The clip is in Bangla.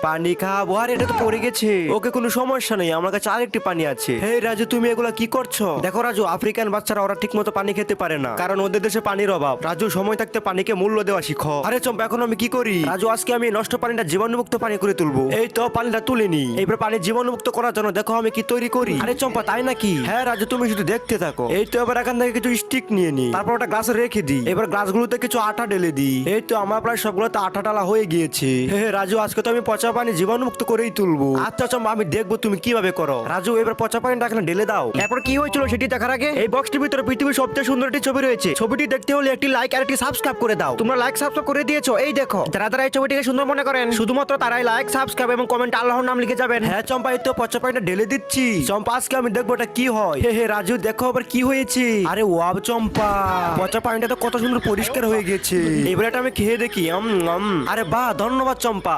পানি খাবো, আর এটা তো পড়ে গেছে। ওকে, কোনো সমস্যা নেই, আমার কাছে আরেকটি পানি আছে। হে রাজু, তুমি এগুলা কি করছো? দেখো রাজু, আফ্রিকান বাচ্চারা ওরা ঠিক মতো পানি খেতে পারে না, কারণ ওদের দেশে পানির অভাব। রাজু, সময় থাকতে পানিকে মূল্য দেওয়া শিখো। আরে চম্পা, এখন আমি কি করি? রাজু, আজকে আমি নষ্ট পানিটা জীবাণুমুক্ত পানি করে তুলবো। এই তো পানিটা তুলিনি, এবার পানি জীবাণুমুক্ত করার জন্য দেখো আমি কি তৈরি করি। আরে চম্পা, তাই নাকি? হ্যাঁ রাজু, তুমি শুধু দেখতে থাকো। এই তো এবার এখান থেকে কিছু স্টিক নিয়ে নি, তারপর ওটা গ্লাসে রেখে দিই। এবার গ্লাসগুলোতে কিছু আটা ঢেলে দিই। এই তো আমার প্রায় সবগুলোতে আটা ডালা হয়ে গিয়েছে। হে রাজু, আজকে তো আমি পচা পানি জীবাণুমুক্ত করেই তুলবো। আচ্ছা চম্পা, আমি দেখবো তুমি কিভাবে করো। রাজু, এবার পচা পানিটা এখানে ঢেলে দাও। এরপর কি হয়েছিল সেটি দেখার আগে এই বক্সটির ভিতরে পৃথিবীর সবচেয়ে সুন্দর একটি ছবি রয়েছে। ছবিটি দেখতে হলে একটি লাইক আর একটি সাবস্ক্রাইব করে দাও। তোমরা লাইক সাবস্ক্রাইব করে দিয়েছো, এই দেখো। যারা যারা এই ছবিটিকে সুন্দর মনে করেন শুধুমাত্র তারাই লাইক সাবস্ক্রাইব এবং কমেন্ট আল্লাহর নাম লিখে যাবেন। হ্যাঁ চম্পা, এই তো পচা পানিটা ঢেলে দিচ্ছি। চম্পা, আজকে আমি দেখবো এটা কি হয়। হে হে রাজু, দেখো আবার কি হয়েছে। আরে ওয়াও চম্পা, পচা পানিটা তো কত সুন্দর পরিষ্কার হয়ে গেছে। এবার এটা আমি খেয়ে দেখি। আরে বাহ, ধন্যবাদ চম্পা।